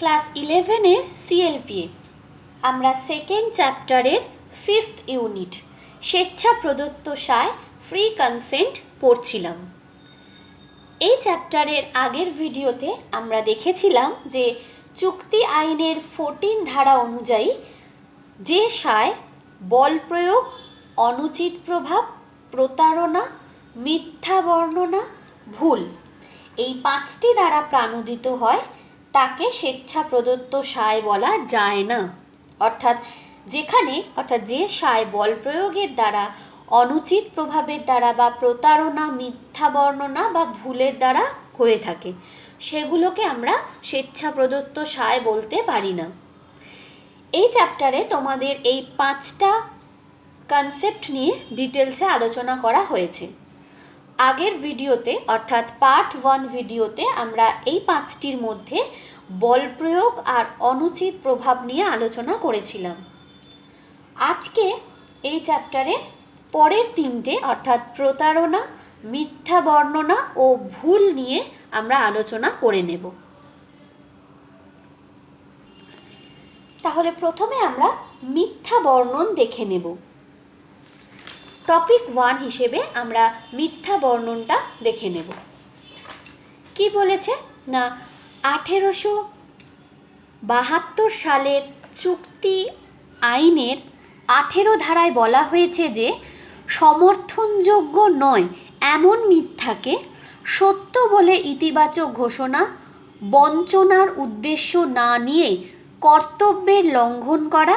Class 11-এর সিএলপিএ আমরা second চ্যাপ্টারের 5th unit স্বেচ্ছা প্রদত্ত সায় ফ্রি কনসেন্ট পড়ছিলাম। এই চ্যাপ্টারের আগের ভিডিওতে আমরা দেখেছিলাম যে চুক্তি আইনের 14 ধারা অনুযায়ী যে সায় বল প্রয়োগ, অনুচিত প্রভাব, প্রতারণা, মিথ্যা বর্ণনা, ভুল এই 5টি দ্বারা প্রাণোদিত হয় তাকে স্বেচ্ছা প্রদত্ত সায় বলা যায় না। অর্থাৎ যে সায় বল প্রয়োগের দ্বারা, অনুচিত প্রভাবের দ্বারা বা প্রতারণা, মিথ্যা বর্ণনা বা ভুলের দ্বারা হয়ে থাকে সেগুলোকে আমরা স্বেচ্ছা প্রদত্ত সায় বলতে পারি না। এই চ্যাপ্টারে তোমাদের এই 5টা কনসেপ্ট নিয়ে ডিটেলসে আলোচনা করা হয়েছে। আগের ভিডিওতে অর্থাৎ পার্ট 1 ভিডিওতে আমরা এই 5টির মধ্যে বল প্রয়োগ আর অনুচিত প্রভাব নিয়ে আলোচনা করেছিলাম। আজকে এই চ্যাপ্টারে পরের 3টে অর্থাৎ প্রতারণা, মিথ্যা বর্ণনা ও ভুল নিয়ে আমরা আলোচনা করে নেব। তাহলে প্রথমে আমরা মিথ্যা বর্ণন দেখে নেব। টপিক 1 হিসেবে আমরা মিথ্যা বর্ণনটা দেখে নেব। কি বলেছে না 1872 সালের চুক্তি আইনের 18 ধারায় বলা হয়েছে যে সমর্থনযোগ্য নয় এমন মিথ্যাকে সত্য বলে ইতিবাচক ঘোষণা, বঞ্চনার উদ্দেশ্য না নিয়ে কর্তব্যের লঙ্ঘন করা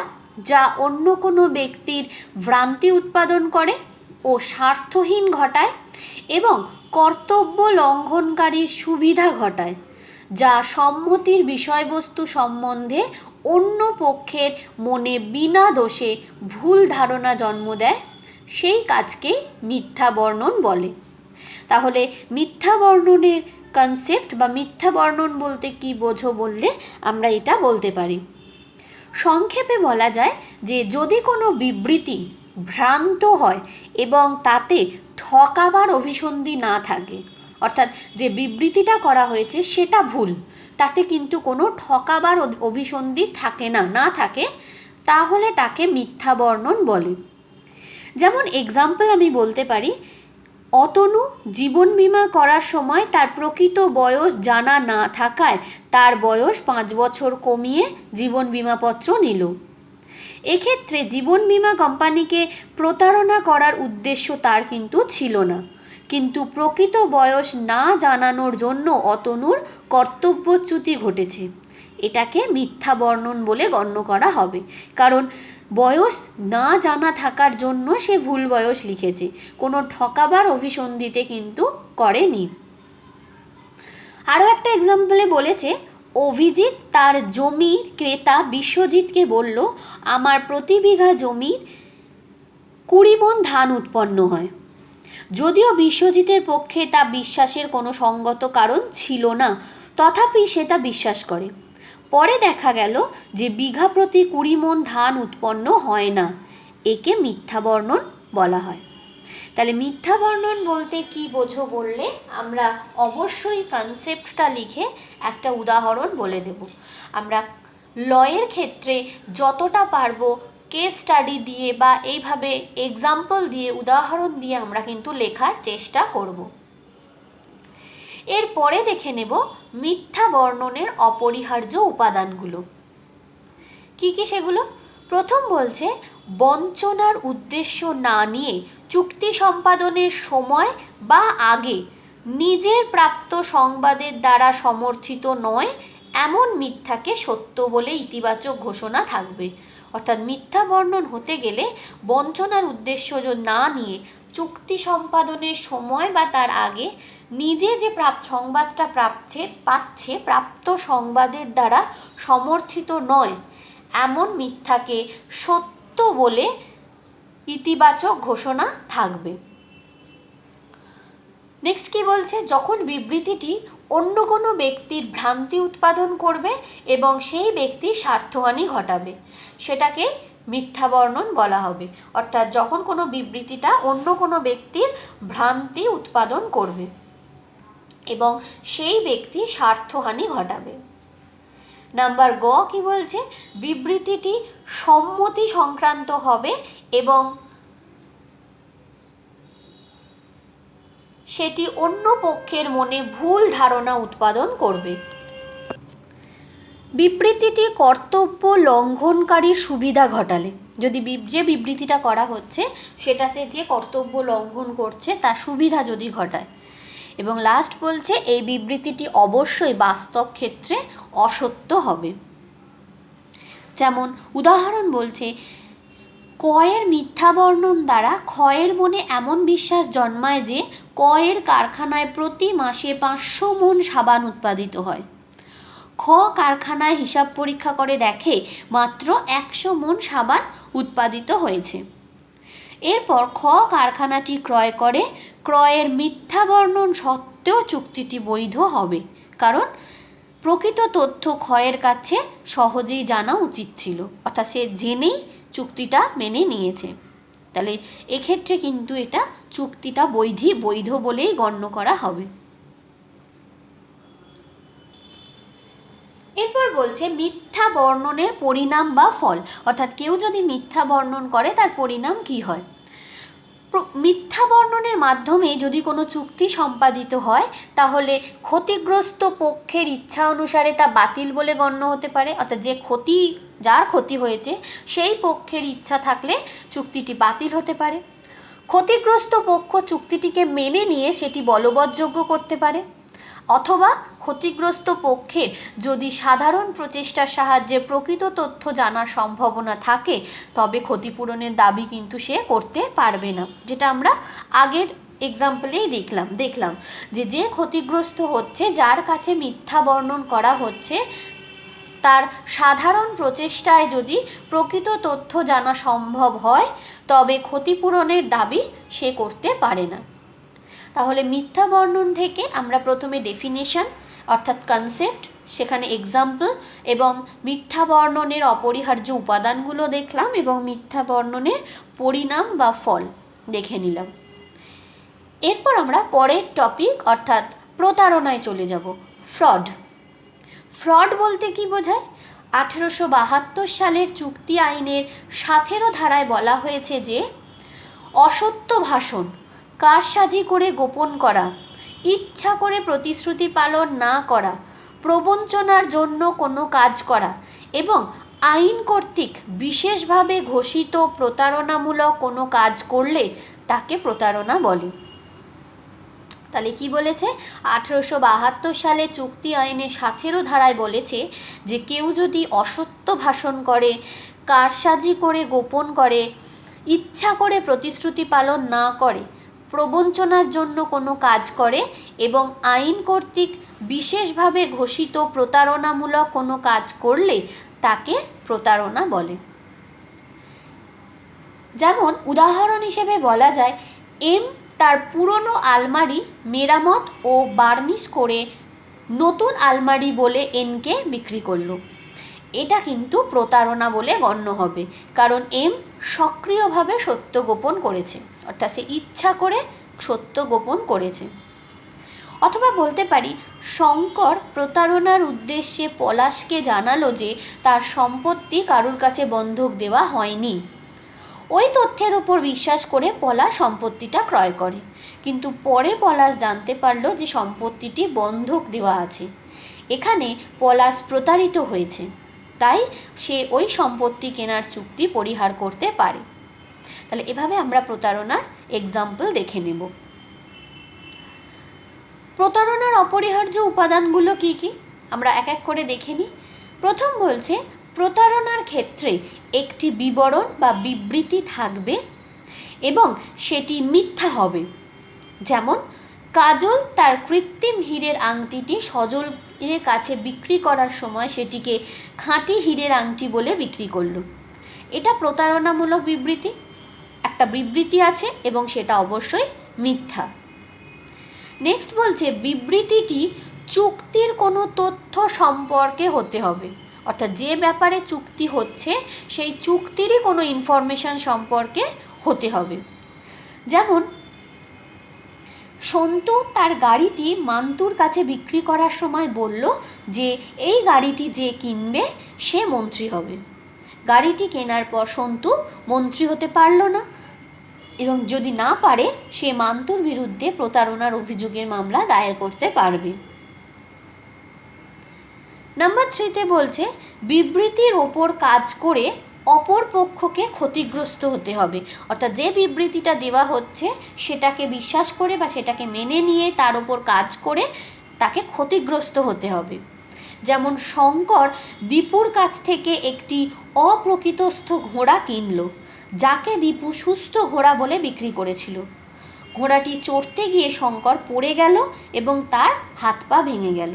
যা অন্য কোনো ব্যক্তির ভ্রান্তি উৎপাদন করে ও স্বার্থহীন ঘটায় এবং কর্তব্য লঙ্ঘনকারীর সুবিধা ঘটায় যা সম্মতির বিষয়বস্তু সম্বন্ধে অন্য পক্ষের মনে বিনা দোষে ভুল ধারণা জন্ম দেয়, সেই কাজকে মিথ্যা বর্ণন বলে। তাহলে মিথ্যা বর্ণনের কনসেপ্ট বা মিথ্যা বর্ণন বলতে কি বোঝো বললে আমরা এটা বলতে পারি। সংক্ষেপে বলা যায় যে যদি কোনো বিবৃতি ভ্রান্ত হয় এবং তাতে ঠকাবার অভিসন্ধি না থাকে, অর্থাৎ যে বিবৃতিটা করা হয়েছে সেটা ভুল, তাতে কিন্তু কোনো ঠকাবার অভিসন্ধি না থাকে, তাহলে তাকে মিথ্যা বর্ণন বলে। যেমন এক্সাম্পল আমি বলতে পারি, অতনু জীবন বীমা করার সময় তার প্রকৃত বয়স জানা না থাকায় তার বয়স 5 বছর কমিয়ে জীবন বীমাপত্র নিল। এক্ষেত্রে জীবন বীমা কোম্পানিকে প্রতারণা করার উদ্দেশ্য তার কিন্তু ছিল না, কিন্তু প্রকৃত বয়স না জানানোর জন্য অতনুর কর্তব্যচ্যুতি ঘটেছে। এটাকে মিথ্যা বর্ণন বলে গণ্য করা হবে, কারণ বয়স না জানা থাকার জন্য সে ভুল বয়স লিখেছে, কোনো ঠকাবার অভিসন্ধিতে কিন্তু করেনি। আরও একটা এক্সাম্পলে বলেছে, অভিজিৎ তার জমির ক্রেতা বিশ্বজিৎকে বলল, আমার প্রতি বিঘা জমির 20 মণ ধান উৎপন্ন হয়। যদিও বিশ্বজিতের পক্ষে তা বিশ্বাসের কোনো সঙ্গত কারণ ছিল না, তথাপি সে তা বিশ্বাস করে। পরে দেখা গেল যে বিঘা প্রতি 20 মণ ধান উৎপন্ন হয় না। একে মিথ্যা বর্ণন বলা হয়। তাহলে মিথ্যা বর্ণন বলতে কি বোঝো বললে আমরা অবশ্যই কনসেপ্টটা লিখে একটা উদাহরণ বলে দেব। আমরা লয়ের ক্ষেত্রে যতটা পারবো কেস স্টাডি দিয়ে বা এইভাবে এক্সাম্পল দিয়ে, উদাহরণ দিয়ে আমরা কিন্তু লেখার চেষ্টা করব। এরপরে দেখে নেব মিথ্যা বর্ণনের অপরিহার্য উপাদানগুলো। কি কি সেগুলো? প্রথম বলছে, বঞ্চনার উদ্দেশ্য না নিয়ে চুক্তি সম্পাদনের সময় বা আগে নিজের প্রাপ্ত সংবাদের দ্বারা সমর্থিত নয় এমন মিথ্যাকে সত্য বলে ইতিবাচক ঘোষণা থাকবে। অর্থাৎ মিথ্যা বর্ণন হতে গেলে বঞ্চনার উদ্দেশ্য না নিয়ে চুক্তি সম্পাদনের সময় বা তার আগে নিজে যে সংবাদটা পাচ্ছে প্রাপ্ত সংবাদের দ্বারা সমর্থিত নয় এমন মিথ্যাকে সত্য বলে ইতিবাচক ঘোষণা থাকবে। নেক্সট কি বলছে, যখন বিবৃতিটি অন্য কোনো ব্যক্তির ভ্রান্তি উৎপাদন করবে এবং সেই ব্যক্তির স্বার্থহানি ঘটাবে, সেটাকে মিথ্যা বর্ণন বলা হবে। অর্থাৎ যখন কোনো বিবৃতিটা অন্য কোনো ব্যক্তির ভ্রান্তি উৎপাদন করবে এবং সেই ব্যক্তি স্বার্থহানি ঘটাবে। নাম্বার গ কি বলছে, বিবৃতিটি সম্মতি সংক্রান্ত হবে এবং সেটি অন্য পক্ষের মনে ভুল ধারণা উৎপাদন করবে। বিবৃতিটি কর্তব্য লঙ্ঘনকারীর সুবিধা ঘটালে, যদি যে বিবৃতিটা করা হচ্ছে সেটাতে যে কর্তব্য লঙ্ঘন করছে তার সুবিধা যদি ঘটায়। এবং লাস্ট বলছে এই বিবৃতিটি অবশ্যই বাস্তব ক্ষেত্রে অসত্য হবে। যেমন উদাহরণ বলছে, কয়ের মিথ্যা বর্ণন দ্বারা ক্ষয়ের মনে এমন বিশ্বাস জন্মায় যে কয়ের কারখানায় প্রতি মাসে 500 মণ সাবান উৎপাদিত হয়। খ কারখানায় হিসাব পরীক্ষা করে দেখে মাত্র 100 মণ সাবান উৎপাদিত হয়েছে। এরপর খ কারখানাটি ক্রয় করে, ক্রয়ের মিথ্যা বর্ণন সত্ত্বেও চুক্তিটি বৈধ হবে, কারণ প্রকৃত তথ্য ক্ষয়ের কাছে সহজেই জানা উচিত ছিল, অর্থাৎ সে জেনেই চুক্তিটা মেনে নিয়েছে। তাহলে এক্ষেত্রে কিন্তু এটা চুক্তিটা বৈধ বলেই গণ্য করা হবে। এরপর বলছে মিথ্যা বর্ণনের পরিণাম বা ফল, অর্থাৎ কেউ যদি মিথ্যা বর্ণন করে তার পরিণাম কি হয়। মিথ্যা বর্ণনের মাধ্যমে যদি কোনো চুক্তি সম্পাদিত হয় তাহলে ক্ষতিগ্রস্ত পক্ষের ইচ্ছা অনুসারে তা বাতিল বলে গণ্য হতে পারে, অর্থাৎ যার ক্ষতি হয়েছে সেই পক্ষের ইচ্ছা থাকলে চুক্তিটি বাতিল হতে পারে। ক্ষতিগ্রস্ত পক্ষ চুক্তিটিকে মেনে নিয়ে সেটি বলবৎযোগ্য করতে পারে, অথবা ক্ষতিগ্রস্ত পক্ষের যদি সাধারণ প্রচেষ্টার সাহায্যে প্রকৃত তথ্য জানার সম্ভাবনা থাকে তবে ক্ষতিপূরণের দাবি কিন্তু সে করতে পারবে না, যেটা আমরা আগের এক্সাম্পলেই দেখলাম যে ক্ষতিগ্রস্ত হচ্ছে, যার কাছে মিথ্যা বর্ণন করা হচ্ছে, তার সাধারণ প্রচেষ্টায় যদি প্রকৃত তথ্য জানা সম্ভব হয় তবে ক্ষতিপূরণের দাবি সে করতে পারে না। তাহলে মিথ্যা বর্ণন থেকে আমরা প্রথমে ডেফিনেশন অর্থাৎ কনসেপ্ট, সেখানে এক্সাম্পল এবং মিথ্যা বর্ণনের অপরিহার্য উপাদানগুলো দেখলাম এবং মিথ্যা বর্ণনের পরিণাম বা ফল দেখে নিলাম। এরপর আমরা পরের টপিক অর্থাৎ প্রতারণায় চলে যাব। ফ্রড বলতে কি বোঝায়? 1872 সালের চুক্তি আইনের 17 ধারায় বলা হয়েছে যে অসত্য ভাষণ, কারসাজি করে গোপন করা, ইচ্ছা করে প্রতিশ্রুতি পালন না করা, প্রবঞ্চনার জন্য কোনো কাজ করা এবং আইন কর্তৃক বিশেষভাবে ঘোষিত প্রতারণামূলক কোনো কাজ করলে তাকে প্রতারণা বলে। তাহলে কি বলেছে? 1872 সালে চুক্তি আইনের 17 ধারায় বলেছে যে কেউ যদি অসত্য ভাষণ করে, কারসাজি করে গোপন করে, ইচ্ছা করে প্রতিশ্রুতি পালন না করে, প্রবঞ্চনার জন্য কোনো কাজ করে এবং আইন কর্তৃক বিশেষভাবে ঘোষিত প্রতারণামূলক কোনো কাজ করলে তাকে প্রতারণা বলে। যেমন উদাহরণ হিসেবে বলা যায়, এম তার পুরনো আলমারি মেরামত ও বার্নিশ করে নতুন আলমারি বলে এনকে বিক্রি করলো। এটা কিন্তু প্রতারণা বলে গণ্য হবে, কারণ এম সক্রিয়ভাবে সত্য গোপন করেছে, অর্থাৎ সে ইচ্ছা করে সত্য গোপন করেছে। অথবা বলতে পারি, শঙ্কর প্রতারণার উদ্দেশ্যে পলাশকে জানালো যে তার সম্পত্তি কারুর কাছে বন্ধক দেওয়া হয়নি। ওই তথ্যের উপর বিশ্বাস করে পলাশ সম্পত্তিটা ক্রয় করে, কিন্তু পরে পলাশ জানতে পারল যে সম্পত্তিটি বন্ধক দেওয়া আছে। এখানে পলাশ প্রতারিত হয়েছে, তাই সে ওই সম্পত্তি কেনার চুক্তি পরিহার করতে পারে। তাহলে এভাবে আমরা প্রতারণার এক্সাম্পল দেখে নেব। প্রতারণার অপরিহার্য উপাদানগুলো কি কি আমরা এক এক করে দেখে নিই। প্রথম বলছে, প্রতারণার ক্ষেত্রে একটি বিবরণ বা বিবৃতি থাকবে এবং সেটি মিথ্যা হবে। যেমন কাজল তার কৃত্রিম হীরের আংটিটি সজলের কাছে বিক্রি করার সময় সেটিকে খাঁটি হীরের আংটি বলে বিক্রি করলো। এটা প্রতারণামূলক বিবৃতি, একটা বিবৃতি আছে এবং সেটা অবশ্যই মিথ্যা। নেক্সট বলছে, বিবৃতিটি চুক্তির কোনো তথ্য সম্পর্কে হতে হবে, অর্থাৎ যে ব্যাপারে চুক্তি হচ্ছে সেই চুক্তিরই কোনো ইনফরমেশন সম্পর্কে হতে হবে। যেমন সন্তু তার গাড়িটি মান্তুর কাছে বিক্রি করার সময় বলল যে এই গাড়িটি যে কিনবে সে মন্ত্রী হবে। গাড়িটি কেনার পর সন্তু মন্ত্রী হতে পারল না, এবং যদি না পারে সে মান্তুর বিরুদ্ধে প্রতারণার অভিযোগের মামলা দায়ের করতে পারবে। নাম্বার 3 বলছে বিবৃতির ওপর কাজ করে অপর পক্ষকে ক্ষতিগ্রস্ত হতে হবে। অর্থাৎ যে বিবৃতিটা দেওয়া হচ্ছে সেটাকে বিশ্বাস করে বা সেটাকে মেনে নিয়ে তার ওপর কাজ করে তাকে ক্ষতিগ্রস্ত হতে হবে। যেমন শঙ্কর দীপুর কাছ থেকে একটি অপ্রকৃতস্থ ঘোড়া কিনল, যাকে দীপু সুস্থ ঘোড়া বলে বিক্রি করেছিল। ঘোড়াটি চড়তে গিয়ে শঙ্কর পড়ে গেল এবং তার হাত পা ভেঙে গেল।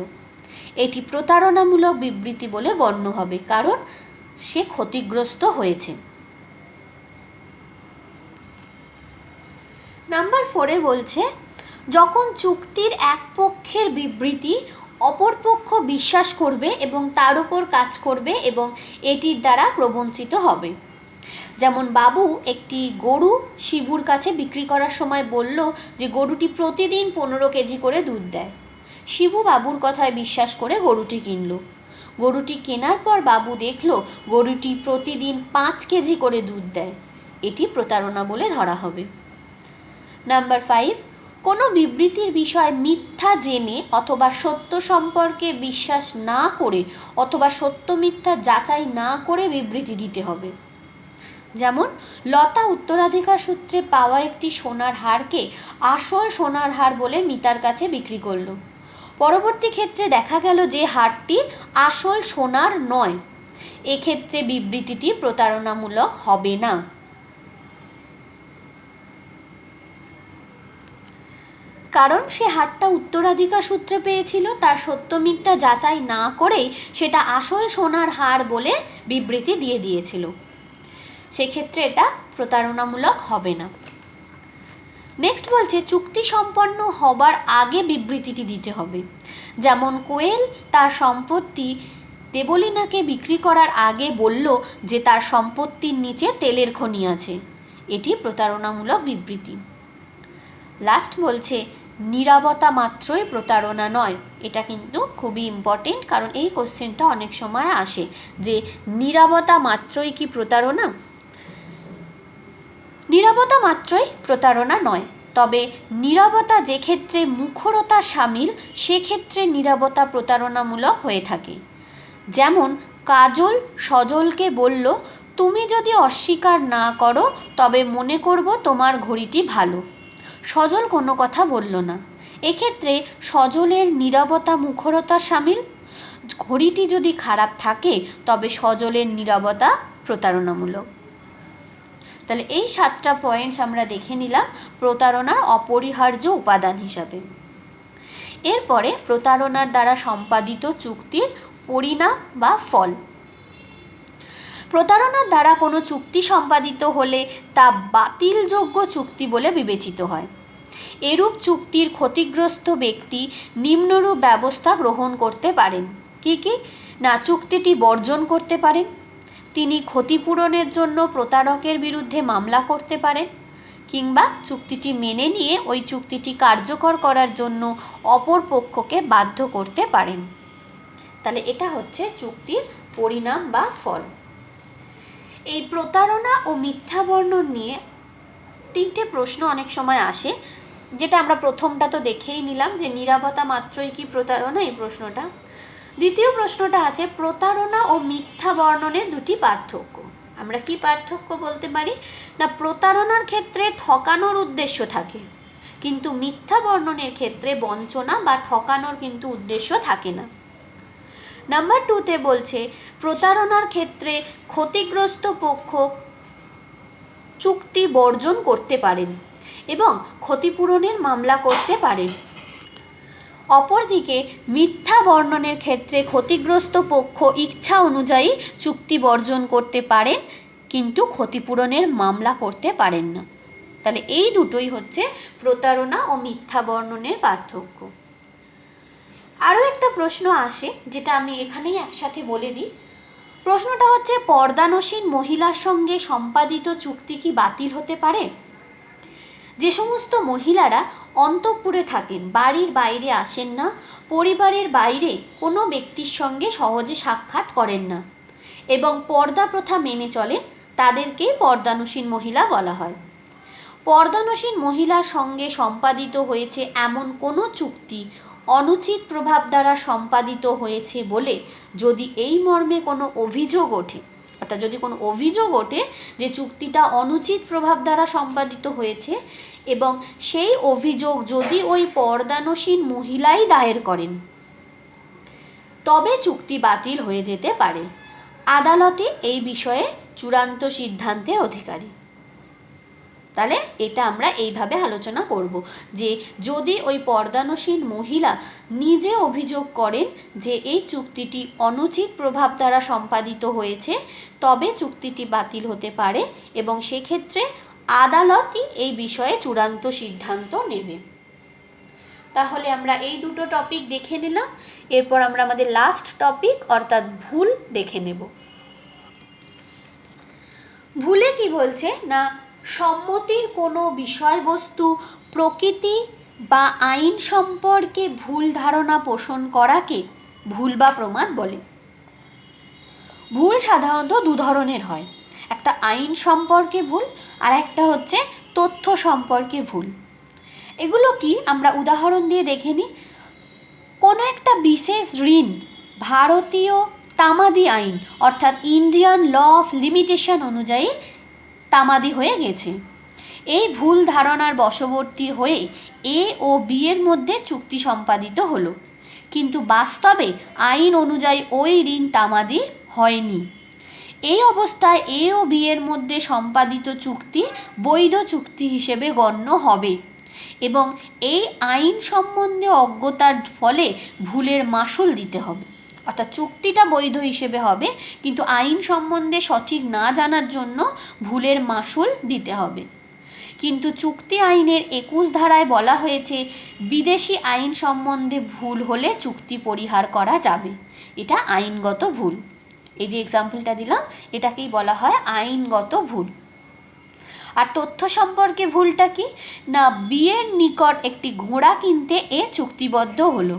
এটি প্রতারণামূলক বিবৃতি বলে গণ্য হবে, কারণ সে ক্ষতিগ্রস্ত হয়েছে। নাম্বার 4 বলছে যখন চুক্তির এক পক্ষের বিবৃতি অপর পক্ষ বিশ্বাস করবে এবং তার উপর কাজ করবে এবং এটির দ্বারা প্রবঞ্চিত হবে। যেমন বাবু একটি গরু শিবুর কাছে বিক্রি করার সময় বলল যে গরুটি প্রতিদিন 15 কেজি করে দুধ দেয়। শিবু বাবুর কথায় বিশ্বাস করে গরুটি কিনল। গরুটি কেনার পর বাবু দেখল গরুটি প্রতিদিন 5 কেজি করে দুধ দেয়। এটি প্রতারণা বলে ধরা হবে। নাম্বার 5 কোনো বিবৃতির বিষয় মিথ্যা জেনে অথবা সত্য সম্পর্কে বিশ্বাস না করে অথবা সত্য মিথ্যা যাচাই না করে বিবৃতি দিতে হবে। যেমন লতা উত্তরাধিকার সূত্রে পাওয়া একটি সোনার হারকে আসল সোনার হার বলে মিতার কাছে বিক্রি করলো। পরবর্তী ক্ষেত্রে দেখা গেল যে হারটি আসল সোনার নয়। এক্ষেত্রে বিবৃতিটি প্রতারণামূলক হবে না। কারণ সে হারটা উত্তরাধিকার সূত্রে পেয়েছিল, তার সত্য মিথ্যা যাচাই না করেই সেটা আসল সোনার হার বলে বিবৃতি দিয়ে দিয়েছিল। সেক্ষেত্রে এটা প্রতারণামূলক হবে না। নেক্সট বলছে চুক্তি সম্পন্ন হবার আগে বিবৃতিটি দিতে হবে। যেমন কোয়েল তার সম্পত্তি দেবলীনাকে বিক্রি করার আগে বলল যে তার সম্পত্তির নিচে তেলের খনি আছে। এটি প্রতারণামূলক বিবৃতি। লাস্ট বলছে নীরবতা মাত্রই প্রতারণা নয়। এটা কিন্তু খুবই ইম্পর্টেন্ট, কারণ এই কোশ্চেনটা অনেক সময় আসে যে নীরবতা মাত্রই কি প্রতারণা? নীরবতা মাত্রই প্রতারণা নয়, তবে নীরবতা যে ক্ষেত্রে মুখরতা সামিল সেক্ষেত্রে নীরবতা প্রতারণামূলক হয়ে থাকে। যেমন কাজল সজলকে বলল তুমি যদি অস্বীকার না করো তবে মনে করব তোমার ঘড়িটি ভালো। সজল কোনো কথা বলল না। এক্ষেত্রে সজলের নীরবতা মুখরতা সামিল। ঘড়িটি যদি খারাপ থাকে তবে সজলের নীরবতা প্রতারণামূলক। তাহলে এই 7টা পয়েন্টস আমরা দেখে নিলাম প্রতারণার অপরিহার্য উপাদান হিসাবে। এরপরে প্রতারণার দ্বারা সম্পাদিত চুক্তির পরিণাম বা ফল। প্রতারণার দ্বারা কোনো চুক্তি সম্পাদিত হলে তা বাতিলযোগ্য চুক্তি বলে বিবেচিত হয়। এরূপ চুক্তির ক্ষতিগ্রস্ত ব্যক্তি নিম্নরূপ ব্যবস্থা গ্রহণ করতে পারেন। কি কি না, চুক্তিটি বর্জন করতে পারেন, তিনি ক্ষতিপূরণের জন্য প্রতারকের বিরুদ্ধে মামলা করতে পারেন, কিংবা চুক্তিটি মেনে নিয়ে ওই চুক্তিটি কার্যকর করার জন্য অপর পক্ষকে বাধ্য করতে পারেন। তাহলে এটা হচ্ছে চুক্তির পরিণাম বা ফল। এই প্রতারণা ও মিথ্যা বর্ণন নিয়ে 3টে প্রশ্ন অনেক সময় আসে, যেটা আমরা প্রথমটা তো দেখেই নিলাম যে নীরবতা মাত্রই কি প্রতারণা, এই প্রশ্নটা। দ্বিতীয় প্রশ্নটা আছে প্রতারণা ও মিথ্যা বর্ণনের দুটি পার্থক্য। আমরা কি পার্থক্য বলতে পারি না, প্রতারণার ক্ষেত্রে ঠকানোর উদ্দেশ্য থাকে, কিন্তু মিথ্যা বর্ণনের ক্ষেত্রে বঞ্চনা বা ঠকানোর কিন্তু উদ্দেশ্য থাকে না। নাম্বার 2তে বলছে প্রতারণার ক্ষেত্রে ক্ষতিগ্রস্ত পক্ষ চুক্তি বর্জন করতে পারেন এবং ক্ষতিপূরণের মামলা করতে পারেন। অপরদিকে মিথ্যা বর্ণনের ক্ষেত্রে ক্ষতিগ্রস্ত পক্ষ ইচ্ছা অনুযায়ী চুক্তি বর্জন করতে পারেন কিন্তু ক্ষতিপূরণের মামলা করতে পারেন না। তাহলে এই দুটোই হচ্ছে প্রতারণা ও মিথ্যা বর্ণনের পার্থক্য। আরও একটা প্রশ্ন আসে যেটা আমি এখানেই একসাথে বলে দিই। প্রশ্নটা হচ্ছে পর্দানসীন মহিলার সঙ্গে সম্পাদিত চুক্তি কি বাতিল হতে পারে? যে সমস্ত মহিলারা অন্তঃপুরে থাকেন, বাড়ির বাইরে আসেন না, পরিবারের বাইরে কোনো ব্যক্তির সঙ্গে সহজে সাক্ষাৎ করেন না এবং পর্দা প্রথা মেনে চলেন, তাদেরকে পর্দানুসীন মহিলা বলা হয়। পর্দানুসীন মহিলার সঙ্গে সম্পাদিত হয়েছে এমন কোনো চুক্তি অনুচিত প্রভাব দ্বারা সম্পাদিত হয়েছে বলে যদি এই মর্মে কোনো অভিযোগ ওঠে, অর্থাৎ যদি কোনো অভিযোগ ওঠে যে চুক্তিটা অনুচিত প্রভাব দ্বারা সম্পাদিত হয়েছে এবং সেই অভিযোগ যদি ওই পর্দানুসীন মহিলাই দায়ের করেন, তবে চুক্তি বাতিল হয়ে যেতে পারে। আদালতে এই বিষয়ে চূড়ান্ত সিদ্ধান্তের অধিকারী। তাহলে এটা আমরা এইভাবে আলোচনা করব যে যদি ওই পর্দানুসীন মহিলা নিজে অভিযোগ করেন যে এই চুক্তিটি অনুচিত প্রভাব দ্বারা সম্পাদিত হয়েছে, তবে চুক্তিটি বাতিল হতে পারে এবং সেক্ষেত্রে আদালতই এই বিষয়ে চূড়ান্ত সিদ্ধান্ত নেবে। তাহলে আমরা এই দুটো টপিক দেখে নিলাম। এরপর আমরা আমাদের লাস্ট টপিক অর্থাৎ ভুল দেখে নেব। ভুলে কি বলছে না, সম্মতির কোনো বিষয়বস্তু, প্রকৃতি বা আইন সম্পর্কে ভুল ধারণা পোষণ করাকে ভুল বা প্রমাদ বলে। ভুল সাধারণত দু ধরনের হয়, একটা আইন সম্পর্কে ভুল আর একটা হচ্ছে তথ্য সম্পর্কে ভুল। এগুলো কি আমরা উদাহরণ দিয়ে দেখে নিই। কোনো একটা বিশেষ ঋণ ভারতীয় তামাদি আইন অর্থাৎ ইন্ডিয়ান ল অফ লিমিটেশন অনুযায়ী তামাদি হয়ে গেছে। এই ভুল ধারণার বশবর্তী হয়ে এ ও বি এর মধ্যে চুক্তি সম্পাদিত হলো, কিন্তু বাস্তবে আইন অনুযায়ী ওই ঋণ তামাদি হয়নি। এই অবস্থায় এ ও বি এর মধ্যে সম্পাদিত চুক্তি বৈধ চুক্তি হিসেবে গণ্য হবে এবং এই আইন সম্বন্ধে অজ্ঞতার ফলে ভুলের মাসুল দিতে হবে। অর্থাৎ চুক্তিটা বৈধ হিসেবে হবে, কিন্তু আইন সম্বন্ধে সঠিক না জানার জন্য ভুলের মাসুল দিতে হবে। কিন্তু চুক্তি আইনের 21 ধারায় বলা হয়েছে বিদেশি আইন সম্বন্ধে ভুল হলে চুক্তি পরিহার করা যাবে। এটা আইনগত ভুল। এই যে এক্সাম্পলটা দিলাম, এটাকেই বলা হয় আইনগত ভুল। আর তথ্য সম্পর্কে ভুলটা কি না, বিয়ের নিকট একটি ঘোড়া কিনতে এ চুক্তিবদ্ধ হলো।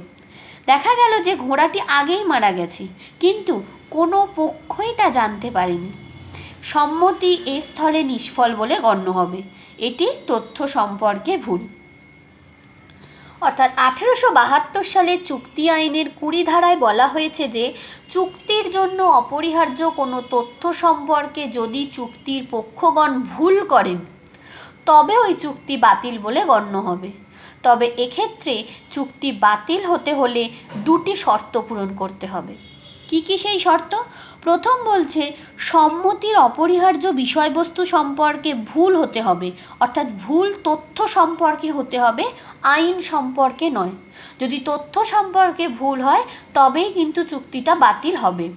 দেখা গেল যে ঘোড়াটি আগেই মারা গেছে, কিন্তু কোনো পক্ষই তা জানতে পারেনি। সম্মতি এ স্থলে নিষ্ফল বলে গণ্য হবে। এটি তথ্য সম্পর্কে ভুল। অর্থাৎ 1872 সালের চুক্তি আইনের 20 ধারায় বলা হয়েছে যে চুক্তির জন্য অপরিহার্য কোনো তথ্য সম্পর্কে যদি চুক্তির পক্ষগণ ভুল করেন, তবে ওই চুক্তি বাতিল বলে গণ্য হবে। তবে এক্ষেত্রে চুক্তি বাতিল হতে হলে দুটি শর্ত পূরণ করতে হবে। কি কি সেই শর্ত? প্রথম বলছে সম্মতির অপরিহার্য বিষয়বস্তু সম্পর্কে ভুল হতে হবে, অর্থাৎ ভুল তথ্য সম্পর্কে হতে হবে, আইন সম্পর্কে নয়। যদি তথ্য সম্পর্কে ভুল হয় তবেই কিন্তু চুক্তিটা বাতিল হবে।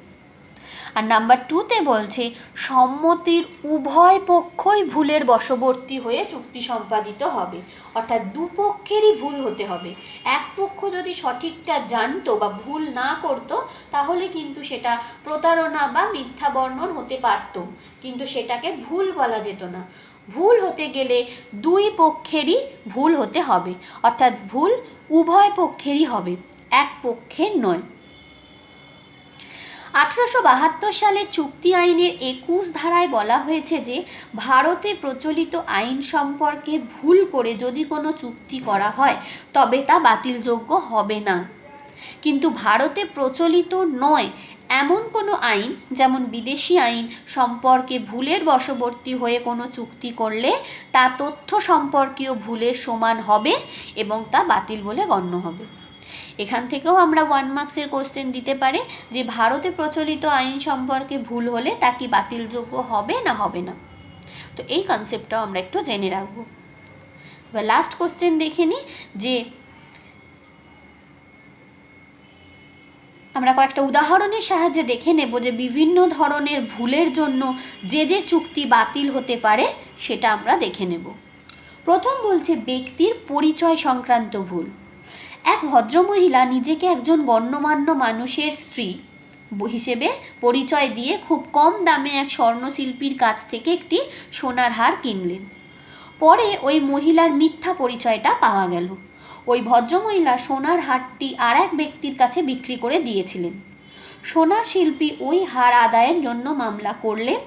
আর নাম্বার 2তে বলছে সম্মতির উভয় পক্ষই ভুলের বশবর্তী হয়ে চুক্তি সম্পাদিত হবে, অর্থাৎ দুপক্ষেরই ভুল হতে হবে। এক পক্ষ যদি সঠিকটা জানতো বা ভুল না করতো, তাহলে কিন্তু সেটা প্রতারণা বা মিথ্যা বর্ণন হতে পারত, কিন্তু সেটাকে ভুল বলা যেত না। ভুল হতে গেলে দুই পক্ষেরই ভুল হতে হবে, অর্থাৎ ভুল উভয় পক্ষেরই হবে, এক পক্ষের নয়। 1872 সালের চুক্তি আইনের 21 ধারায় বলা হয়েছে যে ভারতে প্রচলিত আইন সম্পর্কে ভুল করে যদি কোনো চুক্তি করা হয় তবে তা বাতিলযোগ্য হবে না। কিন্তু ভারতে প্রচলিত নয় এমন কোনো আইন, যেমন বিদেশি আইন সম্পর্কে ভুলের বশবর্তী হয়ে কোনো চুক্তি করলে তা তথ্য সম্পর্কীয় ভুলের সমান হবে এবং তা বাতিল বলে গণ্য হবে। এখান থেকেও আমরা 1 মার্কসের কোশ্চেন দিতে পারে যে ভারতে প্রচলিত আইন সম্পর্কে ভুল হলে তা কি বাতিলযোগ্য হবে না হবে না। তো এই কনসেপ্টটাও আমরা একটু জেনে রাখবো। এবার লাস্ট কোশ্চেন দেখে নিই যে আমরা কয়েকটা উদাহরণের সাহায্যে দেখে নেব যে বিভিন্ন ধরনের ভুলের জন্য যে যে চুক্তি বাতিল হতে পারে সেটা আমরা দেখে নেব। প্রথম বলছে ব্যক্তির পরিচয় সংক্রান্ত ভুল। এক ভদ্রমহিলা নিজেকে একজন গণ্যমান্য মানুষের স্ত্রী হিসেবে পরিচয় দিয়ে খুব কম দামে এক স্বর্ণশিল্পীর কাছ থেকে একটি সোনার হার কিনলেন। পরে ওই মহিলার মিথ্যা পরিচয়টা পাওয়া গেল। ওই ভদ্রমহিলা সোনার হারটি আর এক ব্যক্তির কাছে বিক্রি করে দিয়েছিলেন। সোনার শিল্পী ওই হার আদায়ের জন্য মামলা করলেন।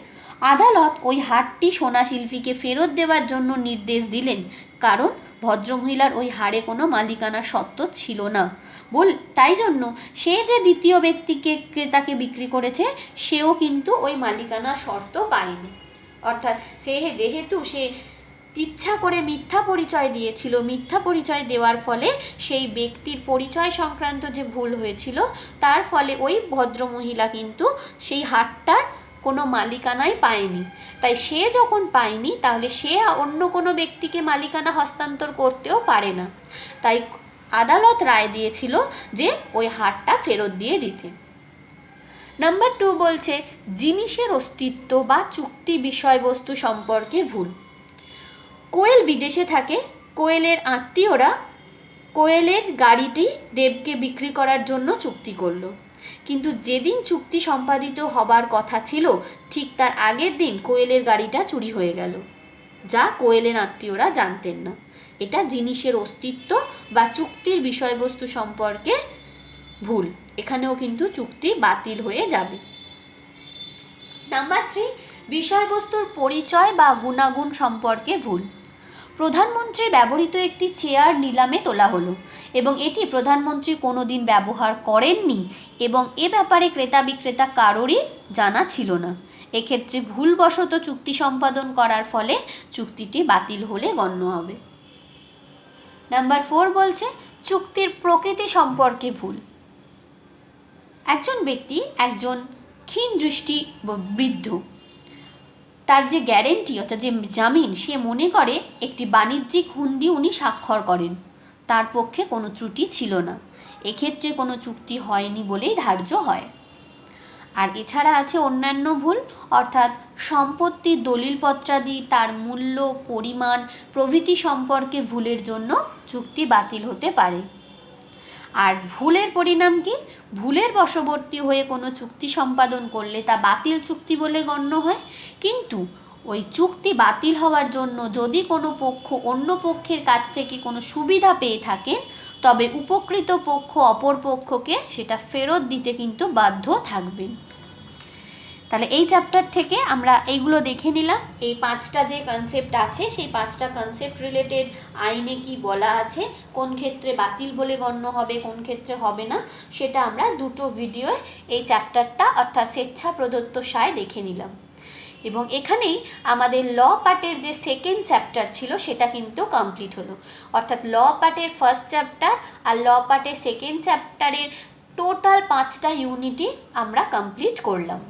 আদালত ওই হারটি সোনা শিল্পীকে ফেরত দেওয়ার জন্য নির্দেশ দিলেন, কারণ ভদ্রমহিলার ওই হারে কোনো মালিকানা সত্ত্ব ছিল না। তাই জন্য সে যে দ্বিতীয় ব্যক্তিকে ক্রেতাকে বিক্রি করেছে সেও কিন্তু ওই মালিকানা শর্ত পায়নি। অর্থাৎ যেহেতু সে ইচ্ছা করে মিথ্যা পরিচয় দিয়েছিল, মিথ্যা পরিচয় দেওয়ার ফলে সেই ব্যক্তির পরিচয় সংক্রান্ত যে ভুল হয়েছিল তার ফলে ওই ভদ্রমহিলা কিন্তু সেই হারটার কোনো মালিকানাই পায়নি। তাই সে যখন পায়নি তাহলে সে অন্য কোনো ব্যক্তিকে মালিকানা হস্তান্তর করতেও পারে না। তাই আদালত রায় দিয়েছিল যে ওই হারটা ফেরত দিয়ে দিতে। নাম্বার 2 বলছে জিনিসের অস্তিত্ব বা চুক্তি বিষয়বস্তু সম্পর্কে ভুল। কোয়েল বিদেশে থাকে। কোয়েলের আত্মীয়রা কোয়েলের গাড়িটি দেবকে বিক্রি করার জন্য চুক্তি করলো, কিন্তু যেদিন চুক্তি সম্পাদিত হবার কথা ছিল ঠিক তার আগের দিন কোয়েলের গাড়িটা চুরি হয়ে গেল, যা কোয়েলের আত্মীয়রা জানতেন না। এটা জিনিসের অস্তিত্ব বা চুক্তির বিষয়বস্তু সম্পর্কে ভুল। এখানেও কিন্তু চুক্তি বাতিল হয়ে যাবে। নাম্বার 3 বিষয়বস্তুর পরিচয় বা গুণাগুণ সম্পর্কে ভুল। প্রধানমন্ত্রীর ব্যবহৃত একটি চেয়ার নিলামে তোলা হলো এবং এটি প্রধানমন্ত্রী কোনোদিন ব্যবহার করেননি এবং এ ব্যাপারে ক্রেতা বিক্রেতা কারোরই জানা ছিল না। এক্ষেত্রে ভুলবশত চুক্তি সম্পাদন করার ফলে চুক্তিটি বাতিল হলে গণ্য হবে। নাম্বার 4 বলছে চুক্তির প্রকৃতি সম্পর্কে ভুল। একজন ব্যক্তি একজন ক্ষীণ দৃষ্টি বৃদ্ধ, তার যে গ্যারেন্টি অর্থাৎ যে জামিন সে মনে করে একটি বাণিজ্যিক হুন্ডি উনি স্বাক্ষর করেন, তার পক্ষে কোনো ত্রুটি ছিল না। এক্ষেত্রে কোনো চুক্তি হয়নি বলেই ধার্য হয়। আর এছাড়া আছে অন্যান্য ভুল, অর্থাৎ সম্পত্তির দলিলপত্রাদি, তার মূল্য, পরিমাণ প্রভৃতি সম্পর্কে ভুলের জন্য চুক্তি বাতিল হতে পারে। আর ভুলের পরিণাম কি? ভুলের বশবর্তী হয়ে কোনো চুক্তি সম্পাদন করলে তা বাতিল চুক্তি বলে গণ্য হয়, কিন্তু ওই চুক্তি বাতিল হওয়ার জন্য যদি কোনো পক্ষ অন্য পক্ষের কাছ থেকে কোনো সুবিধা পেয়ে থাকেন তবে উপকৃত পক্ষ অপর পক্ষকে সেটা ফেরত দিতে কিন্তু বাধ্য থাকবেন। তাহলে এই চ্যাপ্টার থেকে আমরা এইগুলো দেখে নিলাম। এই 5টা যে কনসেপ্ট আছে সেই 5টা কনসেপ্ট রিলেটেড আইনে কি বলা আছে, কোন ক্ষেত্রে বাতিল বলে গণ্য হবে, কোন ক্ষেত্রে হবে না, সেটা আমরা দুটো ভিডিওয় এই চ্যাপ্টারটা অর্থাৎ স্বেচ্ছা প্রদত্ত সায় দেখে নিলাম। এবং এখানেই আমাদের ল পার্টের যে সেকেন্ড চ্যাপ্টার ছিল সেটা কিন্তু কমপ্লিট হলো। অর্থাৎ ল পার্টের ফার্স্ট চ্যাপ্টার আর ল পার্টের সেকেন্ড চ্যাপ্টারের টোটাল 5টা ইউনিটই আমরা কমপ্লিট করলাম।